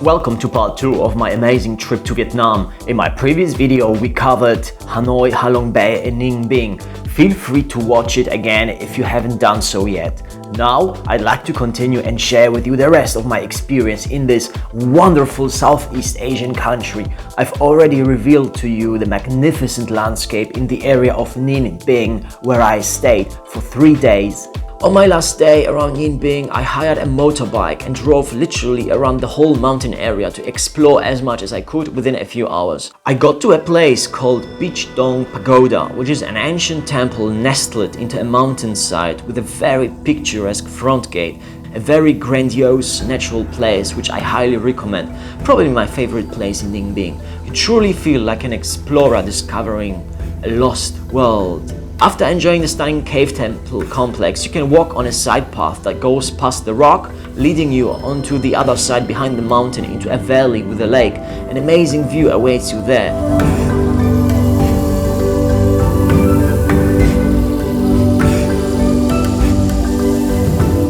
Welcome to part 2 of my amazing trip to Vietnam. In my previous video we covered Hanoi, Ha Long Bay and Ninh Binh. Feel free to watch it again if you haven't done so yet. Now I'd like to continue and share with you the rest of my experience in this wonderful Southeast Asian country. I've already revealed to you the magnificent landscape in the area of Ninh Binh where I stayed for 3 days. On my last day around Ninh Binh, I hired a motorbike and drove literally around the whole mountain area to explore as much as I could within a few hours. I got to a place called Bich Pagoda, which is an ancient temple nestled into a mountainside with a very picturesque front gate. A very grandiose natural place which I highly recommend, probably my favorite place in Ninh Binh. You truly feel like an explorer discovering a lost world. After enjoying the stunning cave temple complex, you can walk on a side path that goes past the rock, leading you onto the other side behind the mountain into a valley with a lake. An amazing view awaits you there.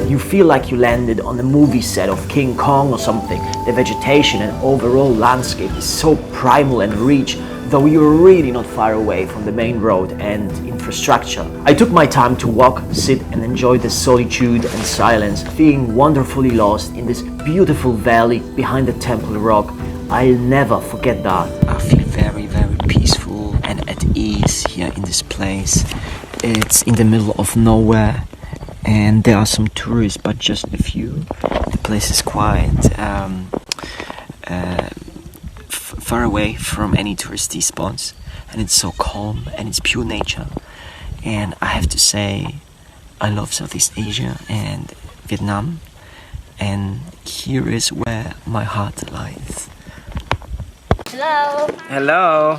You feel like you landed on a movie set of King Kong or something. The vegetation and overall landscape is so primal and rich, though you're really not far away from the main road and infrastructure. I took my time to walk, sit and enjoy the solitude and silence, feeling wonderfully lost in this beautiful valley behind the temple rock. I'll never forget that. I feel very, very peaceful and at ease here in this place. It's in the middle of nowhere and there are some tourists, but just a few. The place is quite far away from any touristy spots, and it's so calm and it's pure nature. And I have to say, I love Southeast Asia and Vietnam, and here is where my heart lies. Hello. Hello.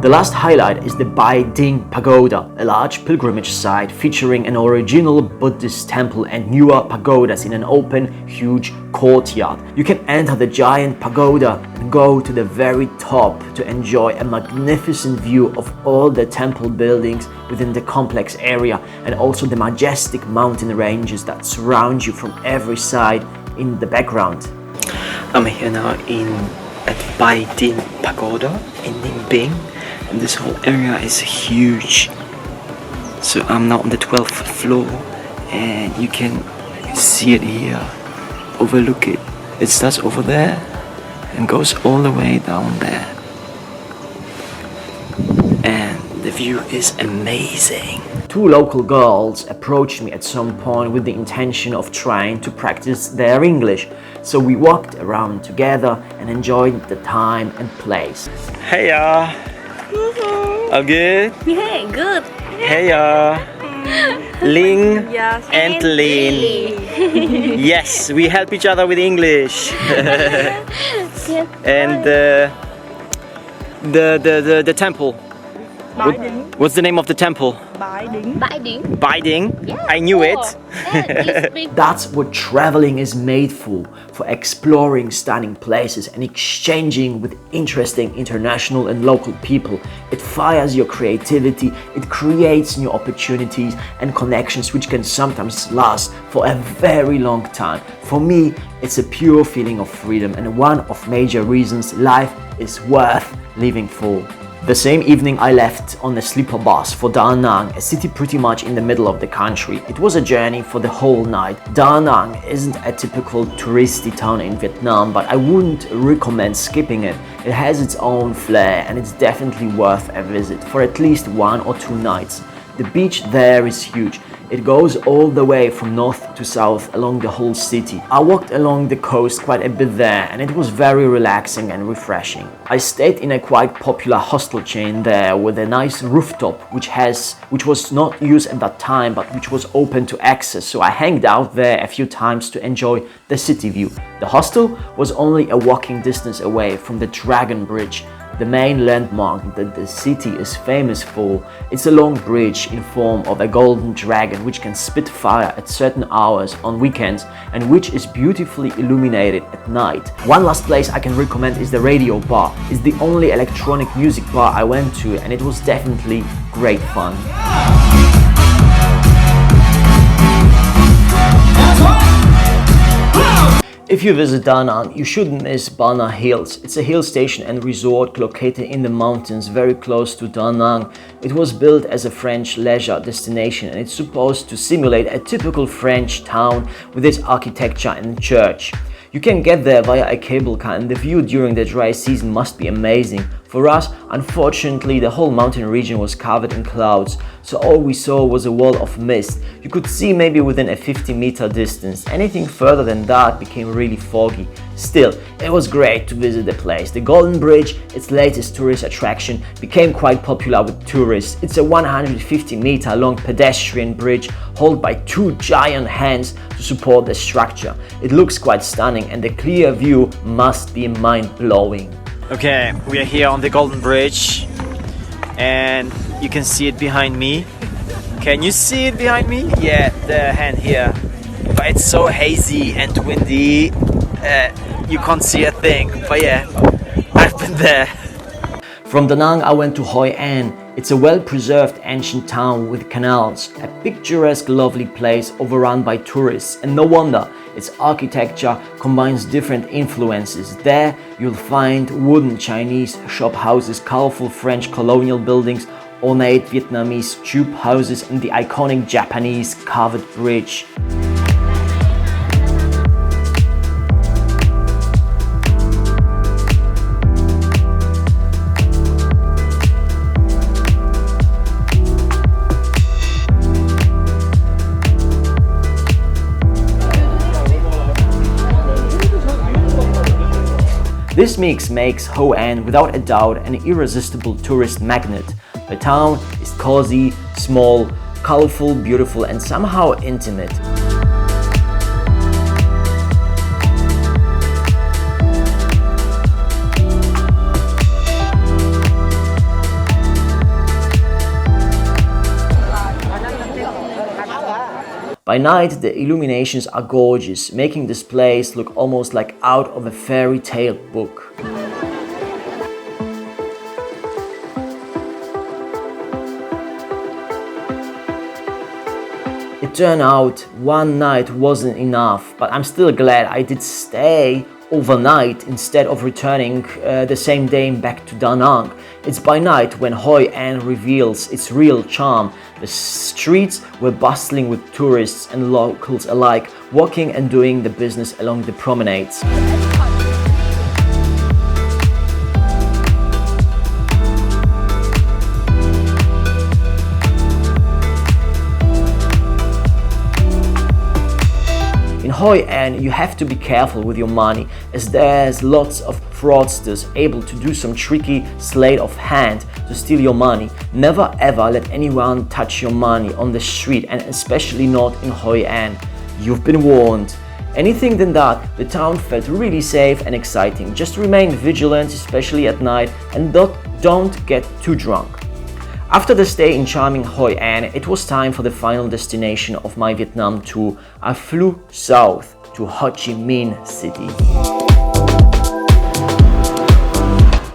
The last highlight is the Bai Dinh Pagoda, a large pilgrimage site featuring an original Buddhist temple and newer pagodas in an open, huge courtyard. You can enter the giant pagoda and go to the very top to enjoy a magnificent view of all the temple buildings within the complex area and also the majestic mountain ranges that surround you from every side in the background. I'm here now at Bai Dinh Pagoda in Ninh Binh. And this whole area is huge. So I'm now on the 12th floor and you can see it here, overlook it. It starts over there and goes all the way down there. And the view is amazing. Two local girls approached me at some point with the intention of trying to practice their English. So we walked around together and enjoyed the time and place. Hey y'all! All good? Yeah, good. Hey Ling Yes. and Lin. Yes, we help each other with English. And the temple. Bai Dinh. What's the name of the temple? Bai Dinh. Bai Dinh. Bai Dinh? Yeah, I knew it. Yeah, That's what traveling is made for exploring stunning places and exchanging with interesting international and local people. It fires your creativity, it creates new opportunities and connections which can sometimes last for a very long time. For me, it's a pure feeling of freedom and one of major reasons life is worth living for. The same evening I left on a sleeper bus for Da Nang, a city pretty much in the middle of the country. It was a journey for the whole night. Da Nang isn't a typical touristy town in Vietnam, but I wouldn't recommend skipping it. It has its own flair and it's definitely worth a visit for at least 1 or 2 nights. The beach there is huge. It goes all the way from north to south along the whole city. I walked along the coast quite a bit there and it was very relaxing and refreshing. I stayed in a quite popular hostel chain there with a nice rooftop which was not used at that time but which was open to access, so I hanged out there a few times to enjoy the city view. The hostel was only a walking distance away from the Dragon Bridge. The main landmark that the city is famous for, it's a long bridge in form of a golden dragon which can spit fire at certain hours on weekends and which is beautifully illuminated at night. One last place I can recommend is the Radio Bar. It's the only electronic music bar I went to and it was definitely great fun. If you visit Da Nang, you shouldn't miss Bana Hills. It's a hill station and resort located in the mountains very close to Da Nang. It was built as a French leisure destination and it's supposed to simulate a typical French town with its architecture and church. You can get there via a cable car and the view during the dry season must be amazing. For us, unfortunately, the whole mountain region was covered in clouds, so all we saw was a wall of mist. You could see maybe within a 50-meter distance. Anything further than that became really foggy. Still, it was great to visit the place. The Golden Bridge, its latest tourist attraction, became quite popular with tourists. It's a 150-meter long pedestrian bridge held by two giant hands to support the structure. It looks quite stunning and the clear view must be mind-blowing. Okay, we are here on the Golden Bridge and you can see it behind me. Can you see it behind me? Yeah, the hand here. But it's so hazy and windy, you can't see a thing. But yeah, I've been there. From Da Nang I went to Hoi An. It's a well-preserved ancient town with canals, a picturesque lovely place overrun by tourists, and no wonder its architecture combines different influences. There you'll find wooden Chinese shop houses, colorful French colonial buildings, ornate Vietnamese tube houses and the iconic Japanese covered bridge. This mix makes Hoi An without a doubt an irresistible tourist magnet. The town is cozy, small, colorful, beautiful and somehow intimate. By night, the illuminations are gorgeous, making this place look almost like out of a fairy tale book. It turned out one night wasn't enough, but I'm still glad I did stay overnight instead of returning the same day back to Da Nang. It's by night when Hoi An reveals its real charm. The streets were bustling with tourists and locals alike, walking and doing the business along the promenades. In Hoi An, you have to be careful with your money, as there's lots of fraudsters able to do some tricky sleight of hand to steal your money. Never ever let anyone touch your money on the street, and especially not in Hoi An. You've been warned. Anything than that, the town felt really safe and exciting. Just remain vigilant, especially at night, and don't get too drunk. After the stay in charming Hoi An, it was time for the final destination of my Vietnam tour. I flew south to Ho Chi Minh City.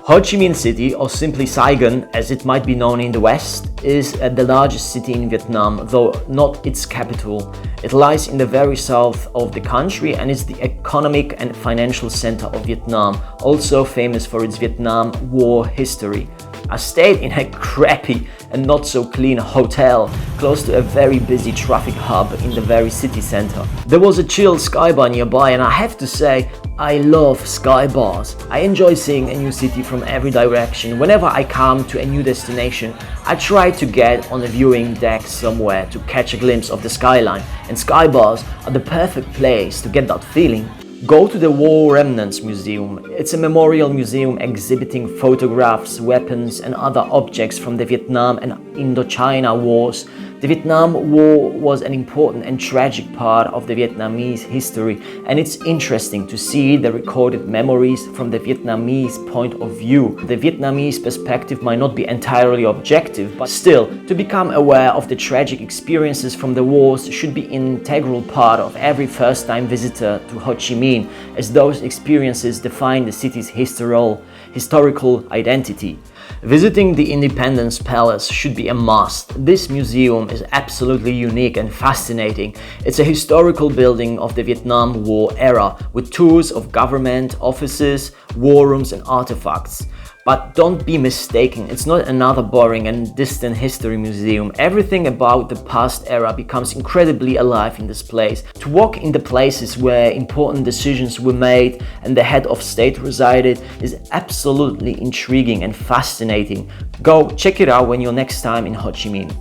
Ho Chi Minh City, or simply Saigon as it might be known in the West, is the largest city in Vietnam, though not its capital. It lies in the very south of the country and is the economic and financial center of Vietnam, also famous for its Vietnam War history. I stayed in a crappy and not so clean hotel close to a very busy traffic hub in the very city center. There was a chill sky bar nearby, and I have to say, I love sky bars. I enjoy seeing a new city from every direction. Whenever I come to a new destination, I try to get on a viewing deck somewhere to catch a glimpse of the skyline, and sky bars are the perfect place to get that feeling. Go to the War Remnants Museum. It's a memorial museum exhibiting photographs, weapons and other objects from the Vietnam and Indochina Wars. The Vietnam War was an important and tragic part of the Vietnamese history, and it's interesting to see the recorded memories from the Vietnamese point of view. The Vietnamese perspective might not be entirely objective, but still, to become aware of the tragic experiences from the wars should be an integral part of every first-time visitor to Ho Chi Minh, as those experiences define the city's historical identity. Visiting the Independence Palace should be a must. This museum is absolutely unique and fascinating. It's a historical building of the Vietnam War era with tours of government offices, war rooms and artifacts. But don't be mistaken, it's not another boring and distant history museum. Everything about the past era becomes incredibly alive in this place. To walk in the places where important decisions were made and the head of state resided is absolutely intriguing and fascinating. Go check it out when you're next time in Ho Chi Minh.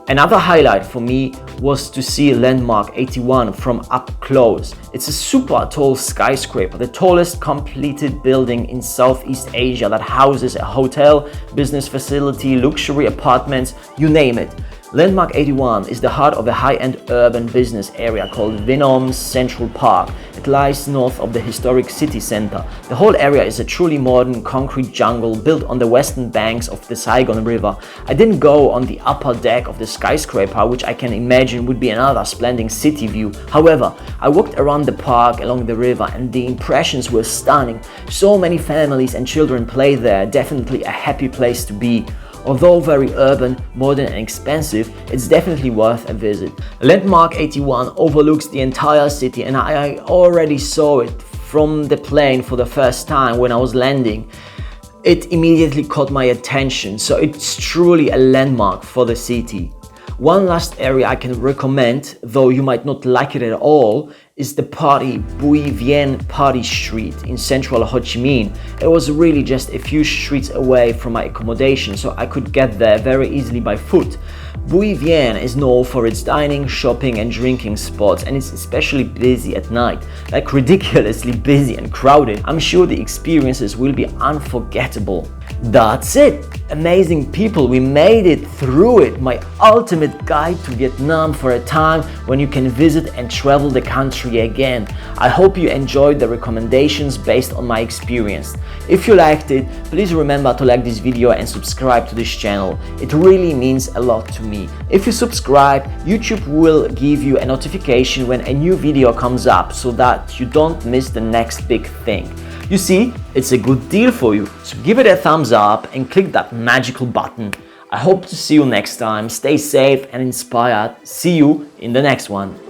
Another highlight for me was to see Landmark 81 from up close. It's a super tall skyscraper, the tallest completed building in Southeast Asia that houses a hotel, business facility, luxury apartments, you name it. Landmark 81 is the heart of a high-end urban business area called Vinom's Central Park. It lies north of the historic city center. The whole area is a truly modern concrete jungle built on the western banks of the Saigon River. I didn't go on the upper deck of the skyscraper, which I can imagine would be another splendid city view. However, I walked around the park along the river and the impressions were stunning. So many families and children play there, definitely a happy place to be. Although very urban, modern and expensive, it's definitely worth a visit. Landmark 81 overlooks the entire city and I already saw it from the plane for the first time when I was landing. It immediately caught my attention, so it's truly a landmark for the city. One last area I can recommend, though you might not like it at all, is the Bui Vien Party Street in central Ho Chi Minh. It was really just a few streets away from my accommodation, so I could get there very easily by foot. Bui Vien is known for its dining, shopping and drinking spots, and it's especially busy at night, like ridiculously busy and crowded. I'm sure the experiences will be unforgettable. That's it! Amazing people, we made it through it! My ultimate guide to Vietnam for a time when you can visit and travel the country again. I hope you enjoyed the recommendations based on my experience. If you liked it, please remember to like this video and subscribe to this channel. It really means a lot to me. If you subscribe, YouTube will give you a notification when a new video comes up so that you don't miss the next big thing. You see, it's a good deal for you, so give it a thumbs up and click that magical button. I hope to see you next time. Stay safe and inspired. See you in the next one.